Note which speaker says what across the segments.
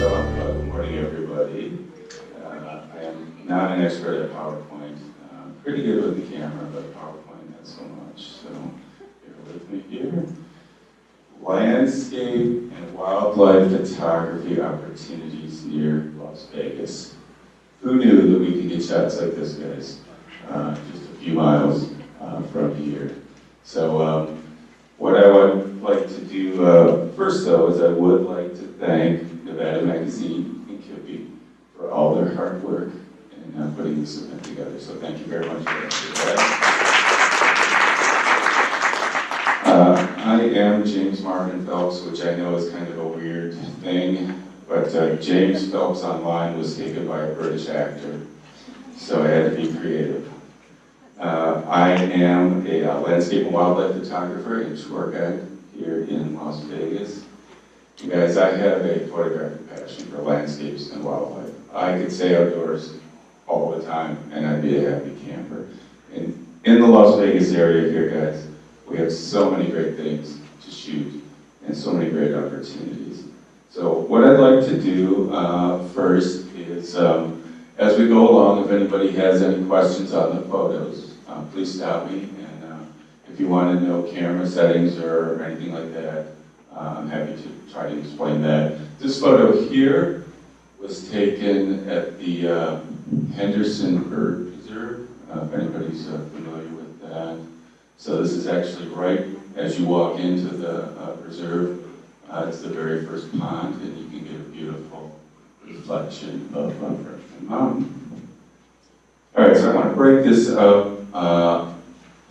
Speaker 1: Good morning, everybody. I am not an expert at PowerPoint. Pretty good with the camera, but PowerPoint not so much. So bear with me here. Landscape and wildlife photography opportunities near Las Vegas. Who knew that we could get shots like this, guys? Just a few miles from here. So what I would like to do first, though, is I would like to thank Nevada Magazine and Kippy for all their hard work in putting this event together. So thank you very much for that. I am James Marvin Phelps, which I know is kind of a weird thing, but James Phelps online was taken by a British actor, so I had to be creative. I am a landscape and wildlife photographer and tour guide here in Las Vegas. You guys, I have a photographic passion for landscapes and wildlife. I could stay outdoors all the time and I'd be a happy camper. And in the Las Vegas area here, guys, we have so many great things to shoot and so many great opportunities. So what I'd like to do first is, as we go along, if anybody has any questions on the photos, please stop me. And if you want to know camera settings or anything like that, I'm happy to try to explain that. This photo here was taken at the Henderson Bird Preserve, if anybody's familiar with that. So this is actually right as you walk into the preserve. It's the very first pond, and you can get a beautiful reflection of Freshman Mountain. All right, so I want to break this up.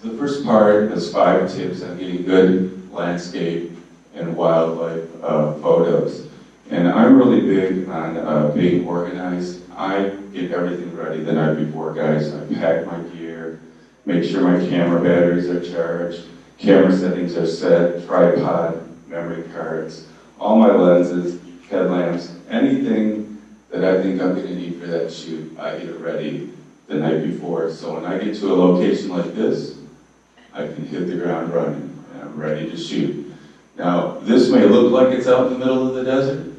Speaker 1: The first part is 5 tips on getting good landscape and wildlife photos. And I'm really big on being organized. I get everything ready the night before, guys. I pack my gear, make sure my camera batteries are charged, camera settings are set, tripod, memory cards, all my lenses, headlamps, anything that I think I'm going to need for that shoot, I get it ready the night before. So when I get to a location like this, I can hit the ground running and I'm ready to shoot. Now, this may look like it's out in the middle of the desert,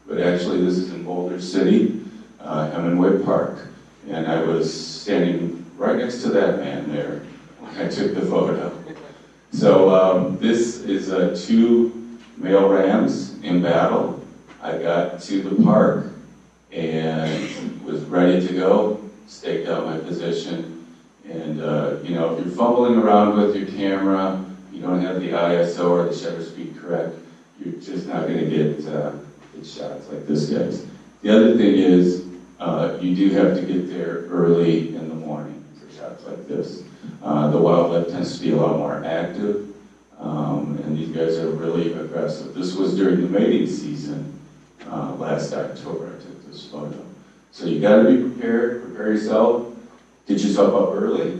Speaker 1: but actually this is in Boulder City, Hemingway Park, and I was standing right next to that man there when I took the photo. So this is 2 male rams in battle. I got to the park and was ready to go, staked out my position, and you know, if you're fumbling around with your camera, you don't have the ISO or the shutter speed correct, you're just not going to get shots like this, guys. The other thing is, you do have to get there early in the morning for shots like this. The wildlife tends to be a lot more active, and these guys are really aggressive. This was during the mating season last October. I took this photo. So you got to be prepared, prepare yourself, get yourself up early,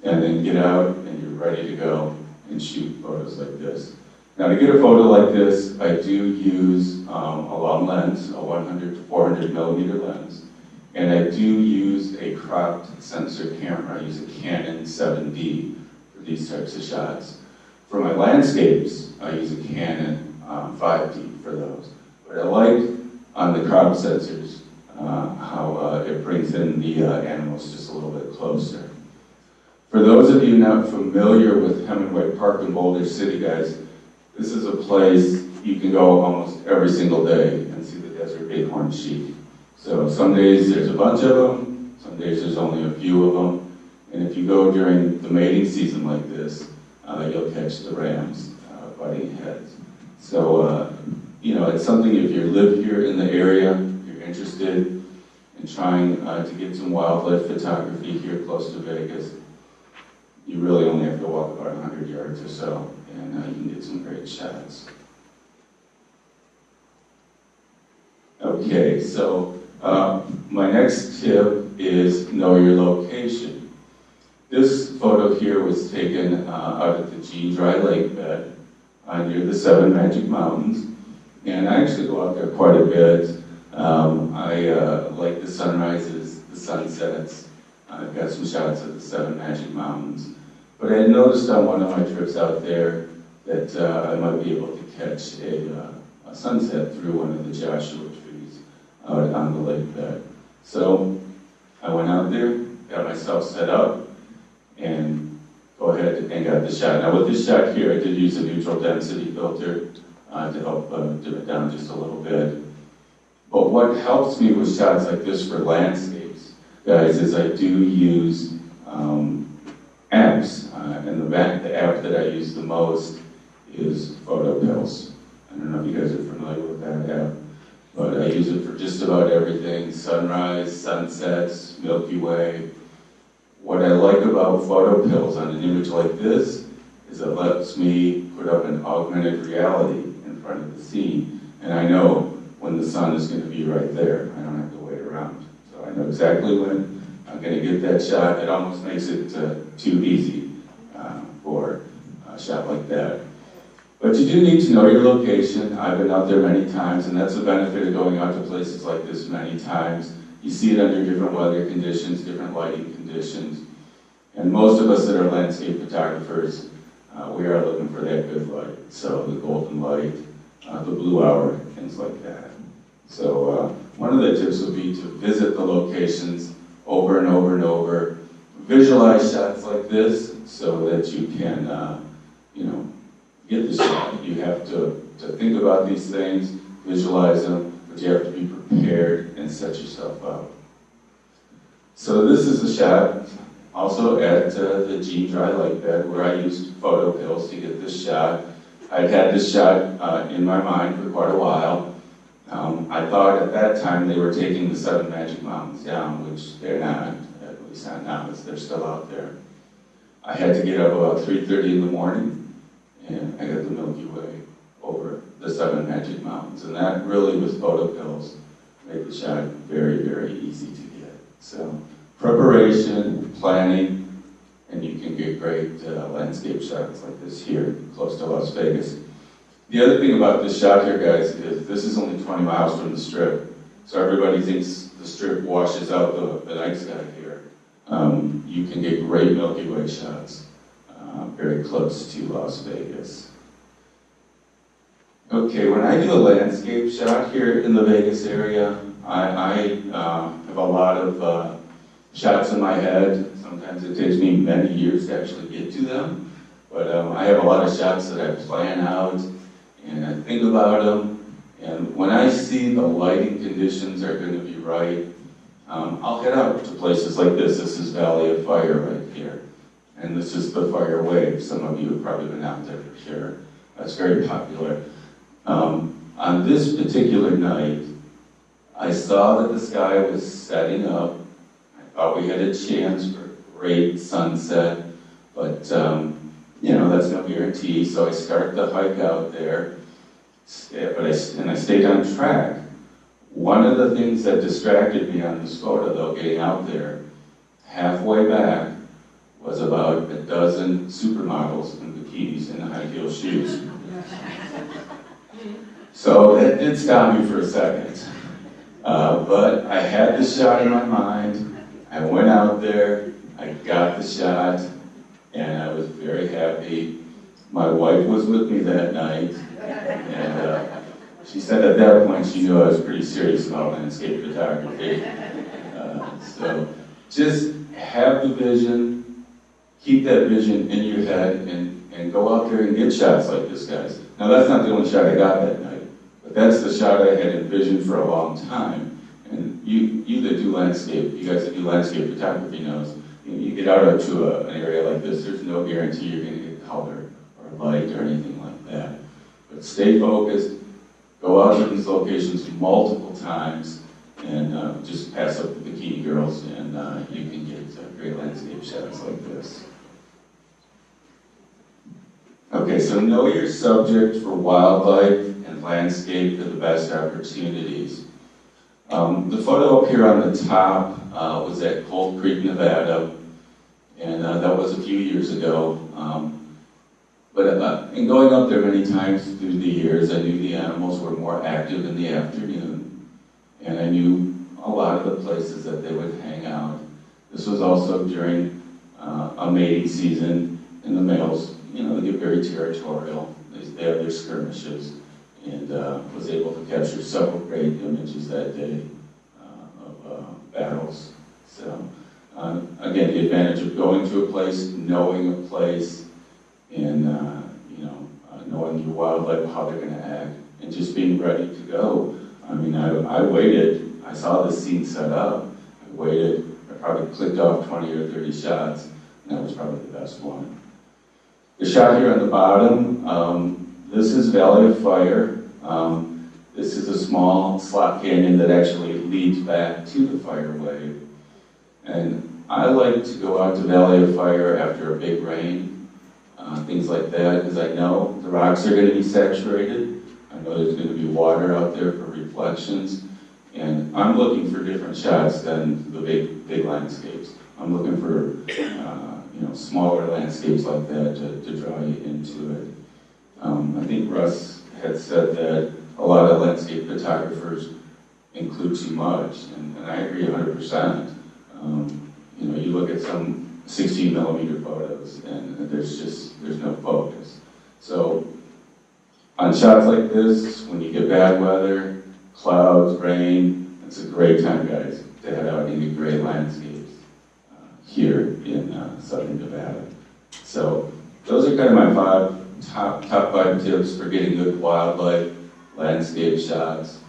Speaker 1: and then get out and you're ready to go and shoot photos like this. Now to get a photo like this, I do use a long lens, a 100 to 400 millimeter lens, and I do use a cropped sensor camera. I use a Canon 7D for these types of shots. For my landscapes, I use a Canon 5D for those. But I like on the cropped sensors how it brings in the animals just a little bit closer. For those of you not familiar with Hemingway Park in Boulder City, guys, this is a place you can go almost every single day and see the desert bighorn sheep. So some days there's a bunch of them, some days there's only a few of them, and if you go during the mating season like this, you'll catch the rams butting heads. So, you know, it's something if you live here in the area, you're interested in trying to get some wildlife photography here close to Vegas, you really only have to walk about 100 yards or so, and you can get some great shots. Okay, so my next tip is know your location. This photo here was taken out at the Gene Dry Lake bed near the 7 Magic Mountains, and I actually go out there quite a bit. I like the sunrises, the sunsets. I've got some shots of the 7 Magic Mountains. But I had noticed on one of my trips out there that I might be able to catch a sunset through one of the Joshua trees out on the lake bed. So I went out there, got myself set up, and go ahead and got the shot. Now with this shot here, I did use a neutral density filter to help dim it down just a little bit. But what helps me with shots like this for landscapes, guys, is I do use apps. And the app that I use the most is Phelps. I don't know if you guys are familiar with that app, but I use it for just about everything: sunrise, sunsets, Milky Way. What I like about Phelps on an image like this is it lets me put up an augmented reality in front of the scene, and I know when the sun is going to be right there. I don't have to wait around. So I know exactly when I'm going to get that shot. It almost makes it too easy for a shot like that. But you do need to know your location. I've been out there many times, and that's the benefit of going out to places like this many times. You see it under different weather conditions, different lighting conditions. And most of us that are landscape photographers, we are looking for that good light. So the golden light, the blue hour, things like that. So one of the tips would be to visit the locations over and over and over. Visualize shots like this so that you can, get the shot. You have to think about these things, visualize them, but you have to be prepared and set yourself up. So this is a shot also at the Gene Dry Lake Bed where I used photo pills to get this shot. I'd had this shot in my mind for quite a while. I thought at that time they were taking the 7 Magic Mountains down, which they're not, at least not now, they're still out there. I had to get up about 3:30 in the morning, and I got the Milky Way over the 7 Magic Mountains. And that really, with photo pills, made the shot very, very easy to get. So preparation, planning, and you can get great landscape shots like this here, close to Las Vegas. The other thing about this shot here, guys, is this is only 20 miles from the Strip. So everybody thinks the Strip washes out the night sky here. You can get great Milky Way shots very close to Las Vegas. Okay, when I do a landscape shot here in the Vegas area, I have a lot of shots in my head. Sometimes it takes me many years to actually get to them, but I have a lot of shots that I plan out and I think about them. And when I see the lighting conditions are going to be right, I'll head out to places like this. This is Valley of Fire right here. And this is the Fire Wave. Some of you have probably been out there for sure. That's very popular. On this particular night, I saw that the sky was setting up. I thought we had a chance for a great sunset, but that's no guarantee. So I started the hike out there, and I stayed on track. One of the things that distracted me on this photo, though, getting out there, halfway back, was about a dozen supermodels in bikinis and high heel shoes. So that did stop me for a second. But I had the shot in my mind. I went out there, I got the shot, and I was very happy. My wife was with me that night, and she said at that point she knew I was pretty serious about landscape photography. So just have the vision, keep that vision in your head, and go out there and get shots like this, guys. Now that's not the only shot I got that night, but that's the shot I had envisioned for a long time. And you that do landscape, you guys that do landscape photography knows, you get out to an area like this, there's no guarantee you're going to get color or light or anything like that. But stay focused, go out to these locations multiple times, and just pass up the bikini girls, and you can get great landscape shots like this. Okay, so know your subject for wildlife and landscape for the best opportunities. The photo up here on the top was at Cold Creek, Nevada, and that was a few years ago. But in going up there many times through the years, I knew the animals were more active in the afternoon, and I knew a lot of the places that they would hang out. This was also during a mating season, and the males, they get very territorial. They have their skirmishes, and was able to capture several great images that day. So, again, the advantage of going to a place, knowing a place, and knowing your wildlife, how they're going to act, and just being ready to go. I mean, I waited. I saw the scene set up. I waited. I probably clicked off 20 or 30 shots, and that was probably the best one. The shot here on the bottom, this is Valley of Fire. This is a small slot canyon that actually leads back to the fire wave. And I like to go out to Valley of Fire after a big rain, things like that, because I know the rocks are going to be saturated. I know there's going to be water out there for reflections. And I'm looking for different shots than the big landscapes. I'm looking for smaller landscapes like that to draw you into it. I think Russ had said that a lot of landscape photographers include too much, and I agree 100%. You look at some 16 millimeter photos, and there's no focus. So on shots like this, when you get bad weather, clouds, rain, it's a great time, guys, to head out into great landscapes here in southern Nevada. So those are kind of my top 5 tips for getting good wildlife landscape shots.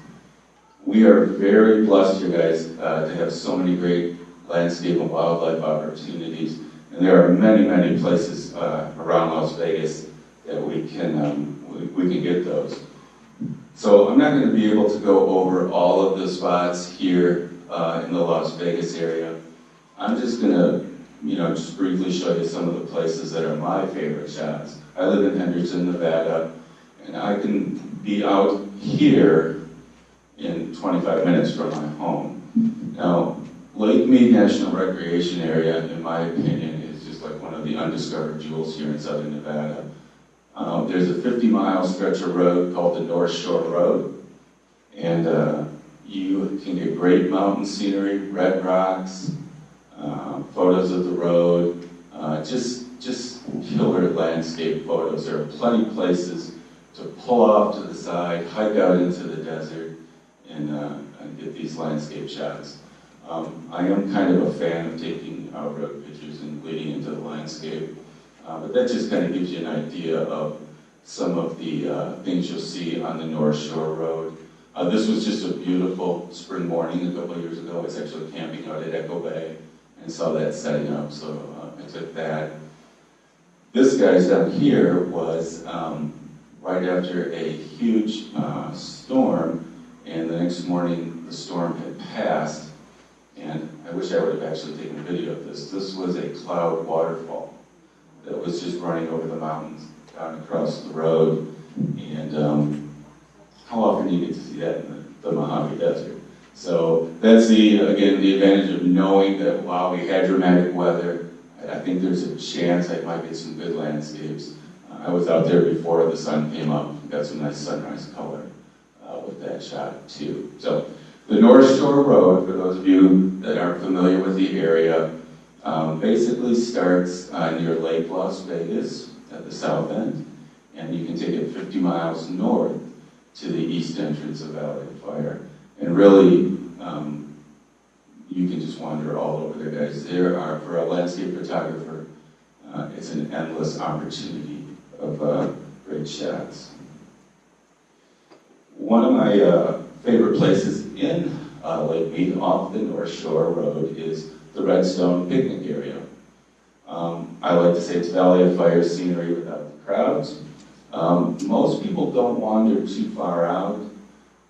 Speaker 1: We are very blessed, you guys, to have so many great landscape and wildlife opportunities, and there are many, many places around Las Vegas that we can get those. So I'm not going to be able to go over all of the spots here in the Las Vegas area. I'm just going to, just briefly show you some of the places that are my favorite shots. I live in Henderson, Nevada, and I can be out here in 25 minutes from my home. Now, Lake Mead National Recreation Area, in my opinion, is just like one of the undiscovered jewels here in southern Nevada. There's a 50-mile stretch of road called the North Shore Road, and you can get great mountain scenery, red rocks, photos of the road, just killer landscape photos. There are plenty of places to pull off to the side, hike out into the desert, and get these landscape shots. I am kind of a fan of taking road pictures and leading into the landscape, but that just kind of gives you an idea of some of the things you'll see on the North Shore Road. This was just a beautiful spring morning a couple of years ago. I was actually camping out at Echo Bay and saw that setting up, so I took that. This guy's down here was right after a huge storm, and the next morning the storm had passed, and I wish I would have actually taken a video of this. This was a cloud waterfall that was just running over the mountains down across the road, and how often do you get to see that in the Mojave Desert? So that's again, the advantage of knowing that while we had dramatic weather, I think there's a chance I might get some good landscapes. I was out there before the sun came up, got some nice sunrise color with that shot too. So the North Shore Road, for those of you that aren't familiar with the area, basically starts near Lake Las Vegas at the south end, and you can take it 50 miles north to the east entrance of Valley of Fire. And really, you can just wander all over there, guys. There are, for a landscape photographer, it's an endless opportunity of great shots. One of my favorite places in Lake Mead off the North Shore Road is the Redstone picnic area. I like to say it's Valley of Fire scenery without the crowds. Most people don't wander too far out,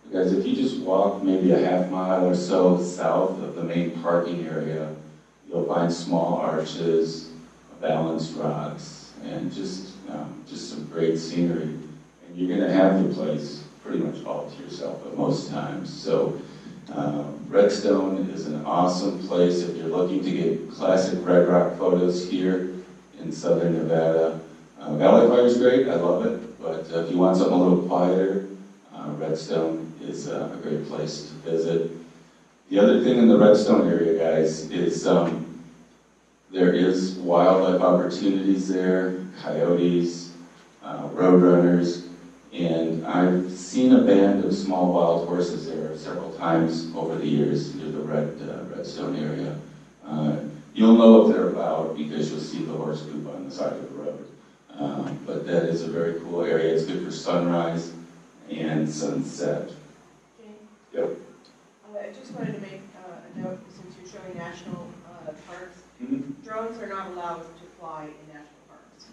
Speaker 1: because if you just walk maybe a half mile or so south of the main parking area, you'll find small arches, balanced rocks, and just some great scenery. And you're going to have the place pretty much all to yourself at most times. So Redstone is an awesome place if you're looking to get classic red rock photos here in southern Nevada. Valley of Fire is great, I love it, but if you want something a little quieter, Redstone is a great place to visit. The other thing in the Redstone area, guys, is there is wildlife opportunities there, coyotes, roadrunners, and I've seen a band of small wild horses there several times over the years near the Redstone area. You'll know if they're loud because you'll see the horse poop on the side of the road. But that is a very cool area. It's good for sunrise and sunset.
Speaker 2: Jane?
Speaker 1: Yep.
Speaker 2: I just wanted to make a note, since you're showing national parks.
Speaker 1: Mm-hmm.
Speaker 2: Drones are not allowed to fly in national parks.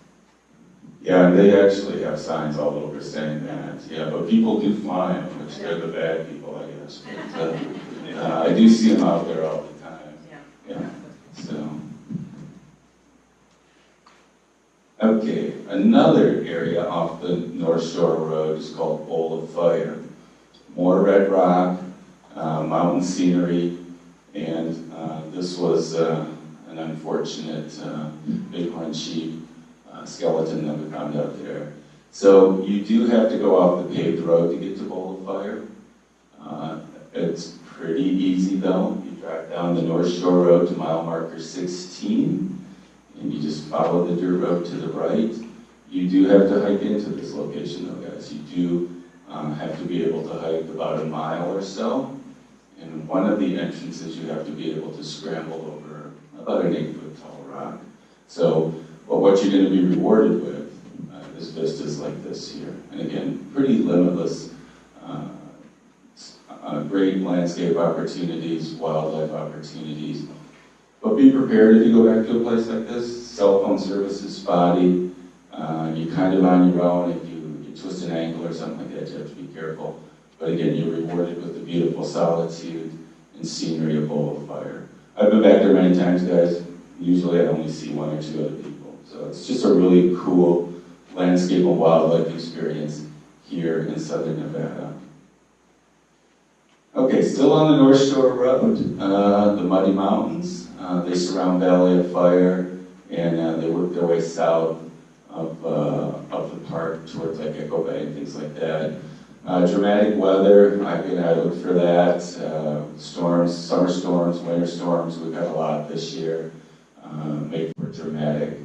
Speaker 1: Yeah, and they actually have signs all over saying that. Yeah, but people do fly them, which they're the bad people, I guess. But, I do see them out there all the time. Yeah. So. Okay, another area off the North Shore Road is called Bowl of Fire. More red rock, mountain scenery, and this was an unfortunate bighorn sheep skeleton that we found out there. So you do have to go off the paved road to get to Bowl of Fire. It's pretty easy though. You drive down the North Shore Road to mile marker 16, and you just follow the dirt road to the right. You do have to hike into this location though, guys. You do have to be able to hike about a mile or so. And one of the entrances you have to be able to scramble over about an 8-foot tall rock. So what you're going to be rewarded with is vistas like this here. And again, pretty limitless, great landscape opportunities, wildlife opportunities. But be prepared if you go back to a place like this. Cell phone service is spotty. You're kind of on your own. If you twist an ankle or something like that, you have to be careful. But again, you're rewarded with the beautiful solitude and scenery of Bowl of Fire. I've been back there many times, guys. Usually I only see one or two other people. So it's just a really cool landscape and wildlife experience here in southern Nevada. Okay, still on the North Shore Road, the Muddy Mountains. They surround Valley of Fire, and they work their way south of the park towards like Echo Bay and things like that. Dramatic weather, I look for that. Storms, summer storms, winter storms, we've had a lot this year. Make for dramatic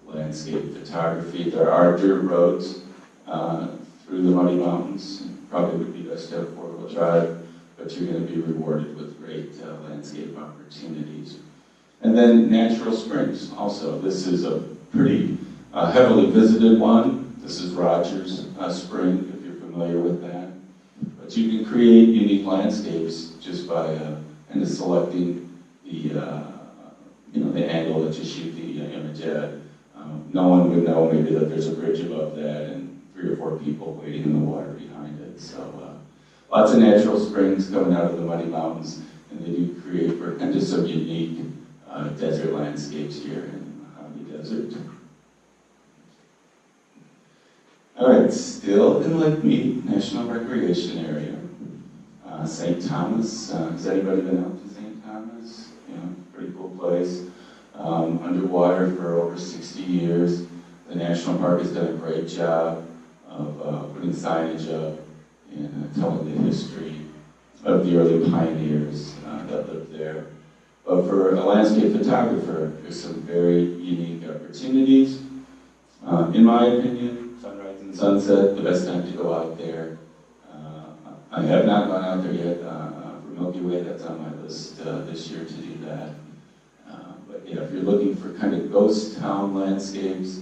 Speaker 1: landscape photography. There are dirt roads through the Muddy Mountains. Probably would be best to have four-wheel drive, but you're going to be rewarded with great landscape opportunities. And then natural springs also. This is a pretty heavily visited one. This is Rogers Spring, if you're familiar with that. But you can create unique landscapes just by kind of selecting the angle that you shoot the image at. No one would know maybe that there's a bridge above that and 3 or 4 people waiting in the water behind it. So lots of natural springs coming out of the Muddy Mountains, and they do create kind of some unique desert landscapes here in the Mojave Desert. All right, still in Lake Mead National Recreation Area. St. Thomas, has anybody been out to St. Thomas? Yeah, pretty cool place. Underwater for over 60 years. The National Park has done a great job of putting signage up and telling the history of the early pioneers that lived there. But for a landscape photographer, there's some very unique opportunities. In my opinion, sunrise and sunset, the best time to go out there. I have not gone out there yet for Milky Way. That's on my list this year to do that. But yeah, if you're looking for kind of ghost town landscapes,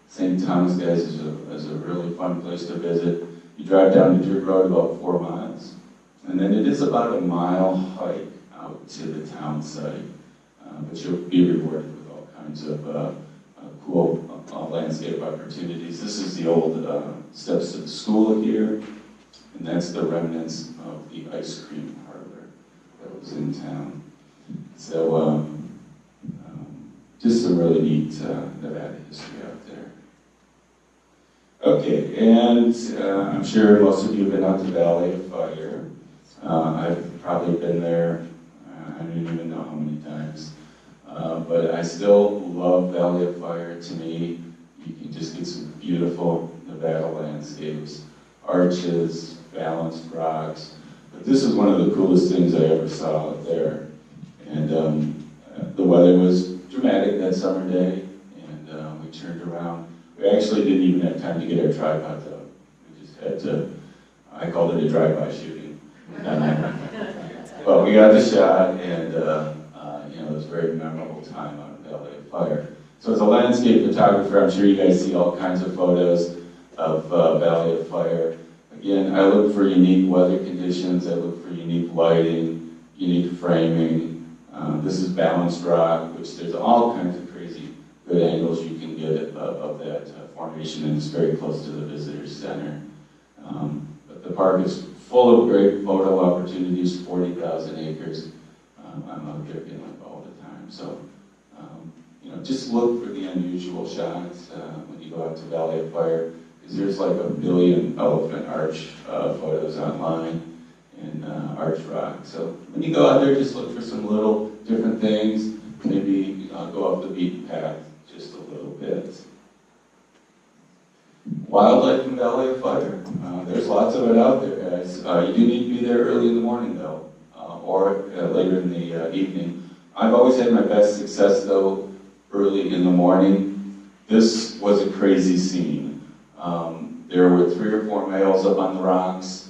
Speaker 1: St. Thomas, guys, is a really fun place to visit. You drive down the dirt road about 4 miles, and then it is about a mile hike out to the town site. But you'll be rewarded with all kinds of cool landscape opportunities. This is the old steps to the school here, and that's the remnants of the ice cream parlor that was in town. So just some really neat Nevada history out there. Okay, and I'm sure most of you have been out to Valley of Fire. I've probably been there, I don't even know how many times. But I still love Valley of Fire. To me, you can just get some beautiful Nevada landscapes, arches, balanced rocks. But this is one of the coolest things I ever saw out there. And the weather was dramatic that summer day, and we turned around. We actually didn't even have time to get our tripods out. We just had to, I called it a drive-by shooting. But we got the shot, and it was very memorable time on Valley of Fire. So as a landscape photographer, I'm sure you guys see all kinds of photos of Valley of Fire. Again, I look for unique weather conditions, I look for unique lighting, unique framing. This is balanced rock, which there's all kinds of crazy good angles you can get of that formation, and it's very close to the visitor center. But the park is full of great photo opportunities, 40,000 acres. I'm out there getting all the time. So, just look for the unusual shots when you go out to Valley of Fire, because there's like 1 billion elephant arch photos online and arch rock. So when you go out there, just look for some little different things. Maybe go off the beaten path just a little bit. Wildlife in Valley of Fire. There's lots of it out there, guys. You do need to be there early in the morning, though, or later in the evening. I've always had my best success, though, early in the morning. This was a crazy scene. There were 3 or 4 males up on the rocks,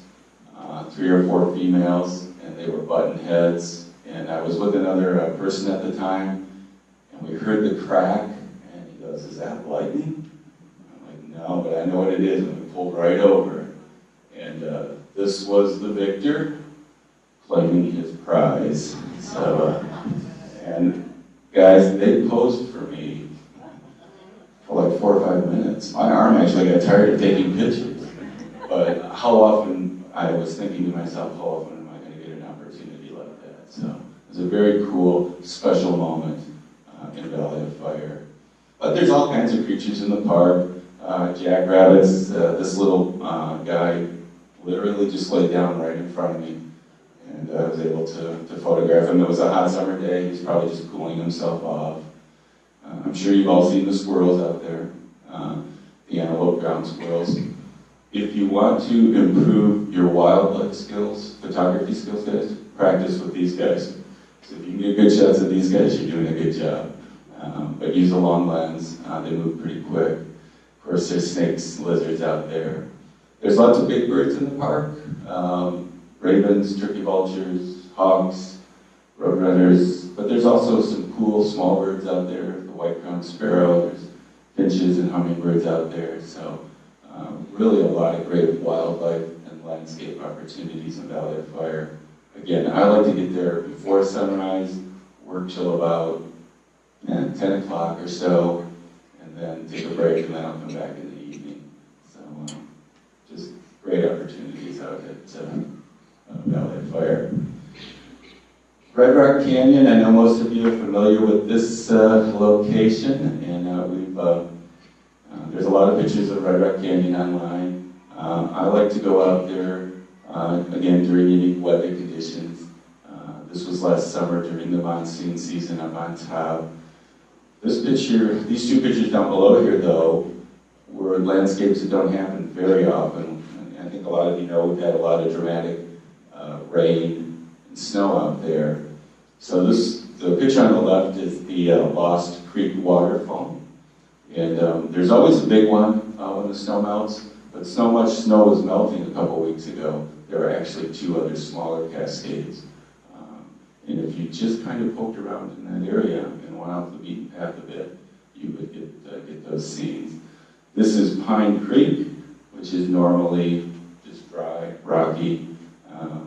Speaker 1: 3 or 4 females, and they were button heads. And I was with another person at the time, and we heard the crack, and he goes, "Is that lightning?" I'm like, "No, but I know what it is," and we pulled right over. And this was the victor claiming his prize. So, and guys, they posed for me for like 4 or 5 minutes. My arm actually got tired of taking pictures. But how often, I was thinking to myself, how often am I going to get an opportunity like that? So it was a very cool, special moment in Valley of Fire. But there's all kinds of creatures in the park. Jackrabbits, this little guy literally just laid down right in front of me. And I was able to photograph him. It was a hot summer day. He's probably just cooling himself off. I'm sure you've all seen the squirrels out there, the antelope ground squirrels. If you want to improve your wildlife skills, photography skills, guys, practice with these guys. So if you can get good shots of these guys, you're doing a good job. But use a long lens. They move pretty quick. Of course, there's snakes, lizards out there. There's lots of big birds in the park. Ravens, turkey vultures, hawks, roadrunners, but there's also some cool small birds out there, the white-crowned sparrow, there's finches and hummingbirds out there, so really a lot of great wildlife and landscape opportunities in Valley of Fire. Again, I like to get there before sunrise, work till about 10 o'clock or so, and then take a break, and then I'll come back in the evening. So just great opportunities out at Valley of Fire. Red Rock Canyon, I know most of you are familiar with this location, and there's a lot of pictures of Red Rock Canyon online. I like to go out there, again, during unique weather conditions. This was last summer during the monsoon season up on top. These 2 pictures down below here, though, were landscapes that don't happen very often. And I think a lot of you know we've had a lot of dramatic rain and snow out there. So the picture on the left is the Lost Creek waterfall. And there's always a big one when the snow melts, but so much snow was melting a couple weeks ago, there are actually 2 other smaller cascades. And if you just kind of poked around in that area and went off the beaten path a bit, you would get those scenes. This is Pine Creek, which is normally just dry, rocky,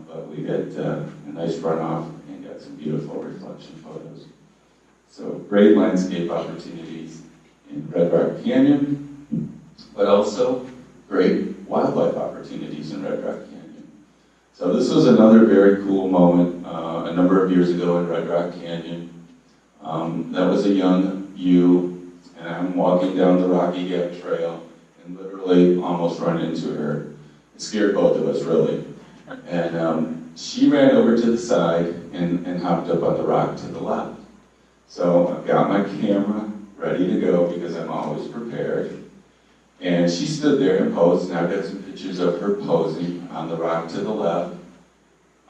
Speaker 1: but we got a nice runoff and got some beautiful reflection photos. So great landscape opportunities in Red Rock Canyon, but also great wildlife opportunities in Red Rock Canyon. So this was another very cool moment a number of years ago in Red Rock Canyon. That was a young ewe, and I'm walking down the Rocky Gap Trail and literally almost run into her. It scared both of us, really. And she ran over to the side and hopped up on the rock to the left. So I've got my camera ready to go because I'm always prepared. And she stood there and posed, and I've got some pictures of her posing on the rock to the left.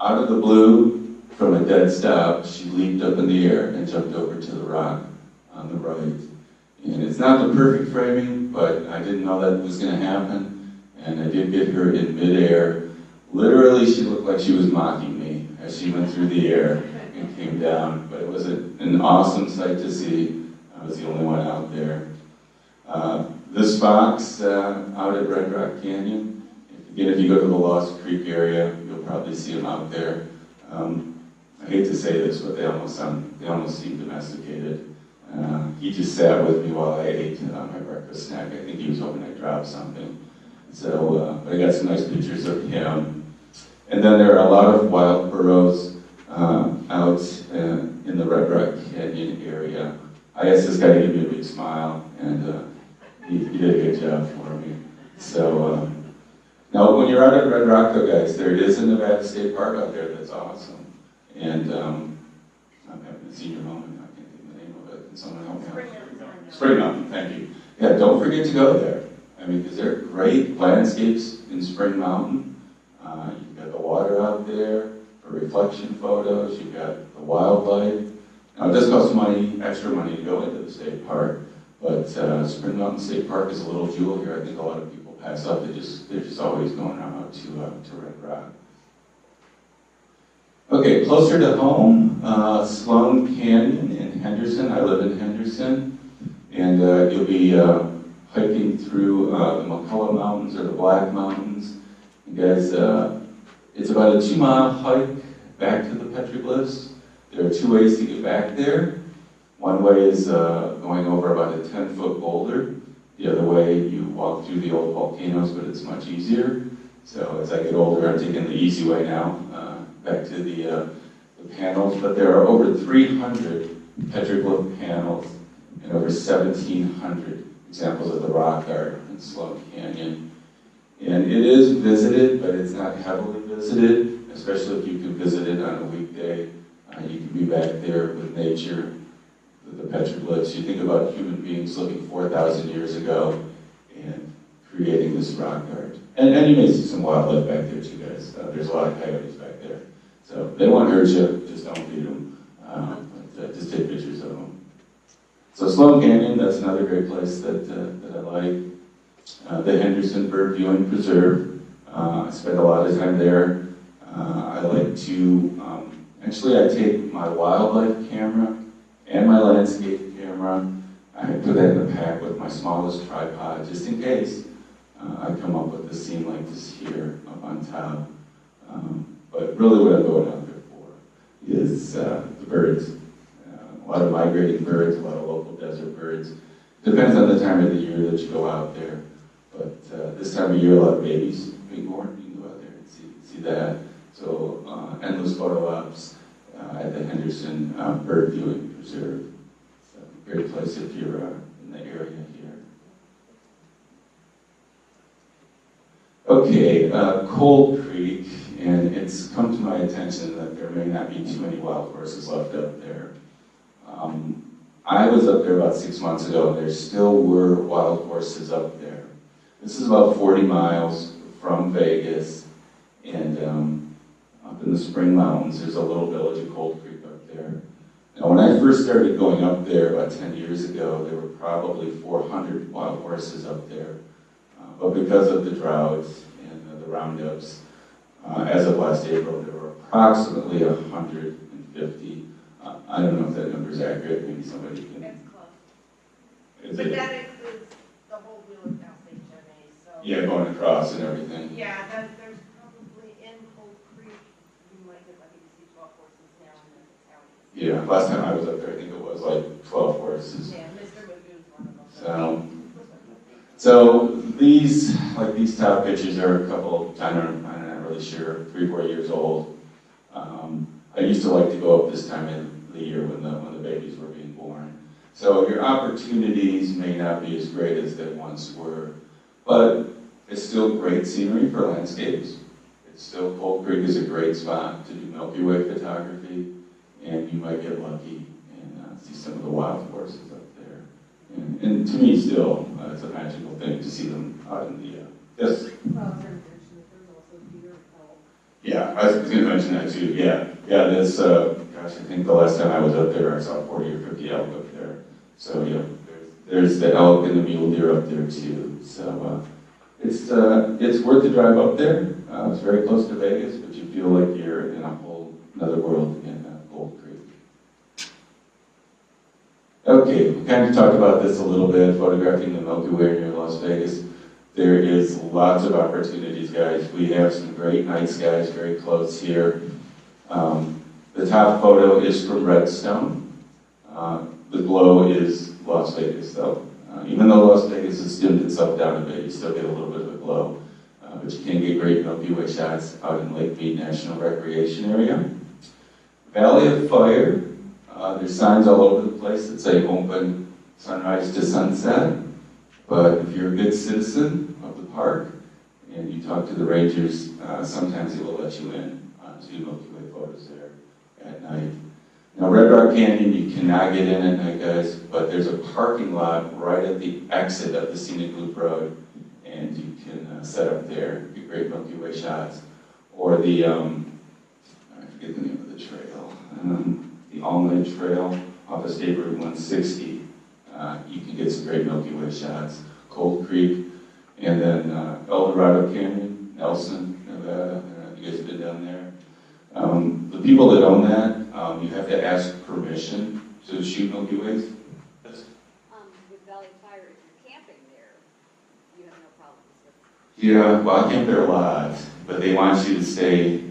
Speaker 1: Out of the blue, from a dead stop, she leaped up in the air and jumped over to the rock on the right. And it's not the perfect framing, but I didn't know that was going to happen. And I did get her in midair. Literally, she looked like she was mocking me as she went through the air and came down. But it was an awesome sight to see. I was the only one out there. This fox out at Red Rock Canyon, again, if you go to the Lost Creek area, you'll probably see him out there. I hate to say this, but they almost seem domesticated. He just sat with me while I ate my breakfast snack. I think he was hoping I'd drop something. So I got some nice pictures of him. And then there are a lot of wild burros out in the Red Rock Canyon area. I asked this guy to give me a big smile, and he did a good job for me. So now, when you're out at Red Rock, though, guys, there is a Nevada State Park out there that's awesome. And I'm having a senior moment. I can't think of the name of it. Can someone help me out? Spring Mountain. Thank you. Yeah, don't forget to go there. I mean, because there are great landscapes in Spring Mountain. You've got the water out there for reflection photos. You've got the wildlife. Now, it does cost money, extra money, to go into the state park, but Spring Mountain State Park is a little jewel here. I think a lot of people pass up. They're just always going out to Red Rock. Okay, closer to home, Sloan Canyon in Henderson. I live in Henderson, and you'll be hiking through the McCullough Mountains or the Black Mountains. And guys, it's about a 2-mile hike back to the petroglyphs. There are 2 ways to get back there. One way is going over about a 10-foot boulder. The other way, you walk through the old volcanoes, but it's much easier. So as I get older, I'm taking the easy way now, back to the panels. But there are over 300 petroglyph panels and over 1,700 examples of the rock art in Sloan Canyon. And it is visited, but it's not heavily visited, especially if you can visit it on a weekday. You can be back there with nature, with the petroglyphs. You think about human beings looking 4,000 years ago and creating this rock art. And you may see some wildlife back there too, guys. There's a lot of coyotes back there. So they won't hurt you, just don't feed them. Just take pictures of them. So Sloan Canyon, that's another great place that I like. The Henderson Bird Viewing Preserve. I spend a lot of time there. I like to, actually I take my wildlife camera and my landscape camera. I put that in the pack with my smallest tripod, just in case I come up with a scene like this here up on top. But really what I'm going out there for is the birds. A lot of migrating birds, a lot of local desert birds. Depends on the time of the year that you go out there. But this time of year, a lot of babies being born. You can go out there and see that. So endless photo ops at the Henderson Bird Viewing Preserve. So great place if you're in the area here. Okay, Cold Creek, and it's come to my attention that there may not be too many wild horses left up there. I was up there about 6 months ago, and there still were wild horses up there. This is about 40 miles from Vegas, and up in the Spring Mountains, there's a little village of Cold Creek up there. Now, when I first started going up there about 10 years ago, there were probably 400 wild horses up there. But because of the droughts and the roundups, as of last April, there were approximately 150. I don't know if that number is accurate. Maybe somebody can.
Speaker 3: It's close.
Speaker 1: But
Speaker 3: that includes the whole Wheeler County HMA, so.
Speaker 1: Yeah, going across and everything.
Speaker 3: Yeah, there's probably in Cold Creek, you might get lucky to see 12 horses now in the county.
Speaker 1: Yeah, last time I was up there, I think it was like 12 horses.
Speaker 3: Yeah, Mr. Magoo's one of them.
Speaker 1: So these top pictures are a couple, I'm not really sure, 3-4 years old. I used to like to go up this time of the year when the babies were being born. So your opportunities may not be as great as they once were, but it's still great scenery for landscapes. It's still, Cold Creek is a great spot to do Milky Way photography, and you might get lucky and see some of the wild horses up there. And to me, still, it's a magical thing to see them out in the, yes? Yeah, I was going to mention that too, yeah. Yeah, there's, gosh, I think the last time I was up there, I saw 40 or 50 elk up there. So, yeah, there's the elk and the mule deer up there too. So, it's worth the drive up there. It's very close to Vegas, but you feel like you're in a whole another world in Gold Creek. Okay, we kind of talked about this a little bit, photographing the Milky Way near Las Vegas. There is lots of opportunities, guys. We have some great night skies very close here. The top photo is from Redstone. The glow is Las Vegas, though. Even though Las Vegas has dimmed itself down a bit, you still get a little bit of a glow. But you can get great Milky Way shots out in Lake Mead National Recreation Area. Valley of Fire, there's signs all over the place that say open sunrise to sunset. But if you're a good citizen of the park and you talk to the rangers, sometimes they will let you in to do Milky Way photos there at night. Now, Red Rock Canyon, you cannot get in at night, guys, but there's a parking lot right at the exit of the Scenic Loop Road, and you can set up there, get great Milky Way shots. Or the, I forget the name of the trail, the All-Night Trail off of State Route 160. You can get some great Milky Way shots. Cold Creek, and then El Dorado Canyon, Nelson, Nevada. You guys have been down there. The people that own that, you have to ask permission to shoot Milky Ways.
Speaker 3: With Valley Fire, if you're camping there, you have no problems with.
Speaker 1: Yeah, well, I camp there a lot, but they want you to stay.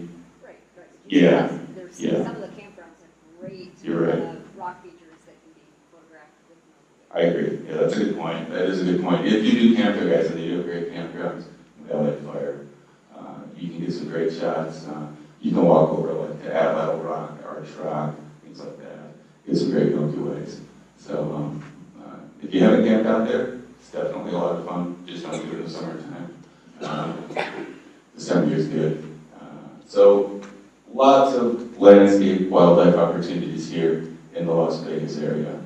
Speaker 3: Right.
Speaker 1: Yeah.
Speaker 3: There's
Speaker 1: Yeah.
Speaker 3: some of the campgrounds have great.
Speaker 1: You're right.
Speaker 3: Rock features that can be photographed with Milky Way.
Speaker 1: I agree. Yeah, that's a good point. That is a good point. If you do camp there, guys, and you do great campgrounds, Valley Fire, you can get some great shots. You can walk over like to Atlatl Rock, Arch Rock, things like that. Get some great Milky Ways. So if you haven't camped out there, it's definitely a lot of fun. Just don't do it in the summertime. This time of year is good. So lots of landscape, wildlife opportunities here in the Las Vegas area.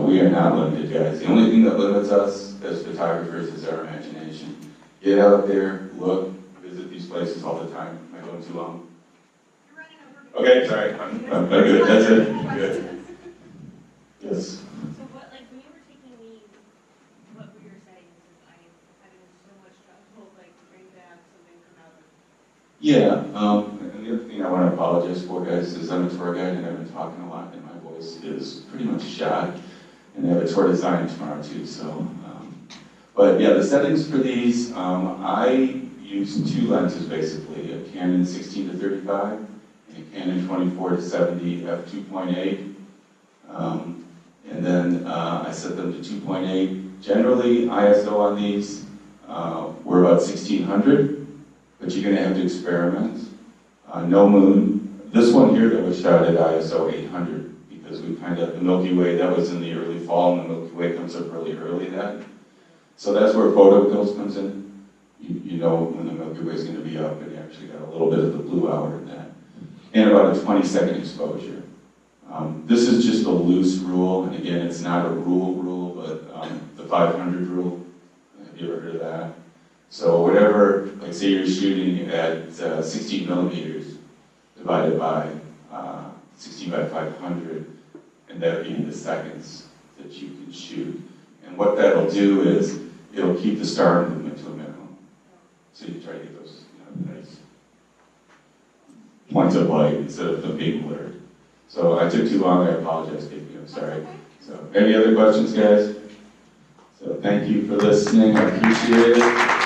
Speaker 1: We are not limited, guys. The only thing that limits us as photographers is our imagination. Get out there, look, visit these places all the time. Am I going too long?
Speaker 3: You're running over.
Speaker 1: Okay, sorry. I'm good. That's it. Good. Yes.
Speaker 4: So what, like, when you were taking these, what were you saying is I am having so much trouble, like, to bring back something from out of.
Speaker 1: Yeah, and the other thing I want to apologize for, guys, is I'm a tour guide and I've been talking a lot and my voice is pretty much shot. And I have a tour design tomorrow too, so. But yeah, the settings for these, I use two lenses basically, a Canon 16 to 35 and a Canon 24 to 70 f2.8. And then I set them to 2.8. Generally, ISO on these, we're about 1600, but you're gonna have to experiment. No moon. This one here that was shot at ISO 800 because we the Milky Way, that was in the early fall and the Milky Way comes up really early then. So that's where photo pills comes in. You know when the Milky Way is gonna be up and you actually got a little bit of the blue hour in that. And about a 20-second exposure. This is just a loose rule, and again, it's not a rule, but the 500 rule. Have you ever heard of that? So whatever, like say you're shooting at 16 millimeters divided by 16 by 500, and that'll be the seconds that you can shoot. And what that'll do is it'll keep the star movement to a minimum. So you try to get those nice points of light instead of them being blurred. So I took too long, I apologize, Katie, I'm sorry. So any other questions, guys? So thank you for listening, I appreciate it.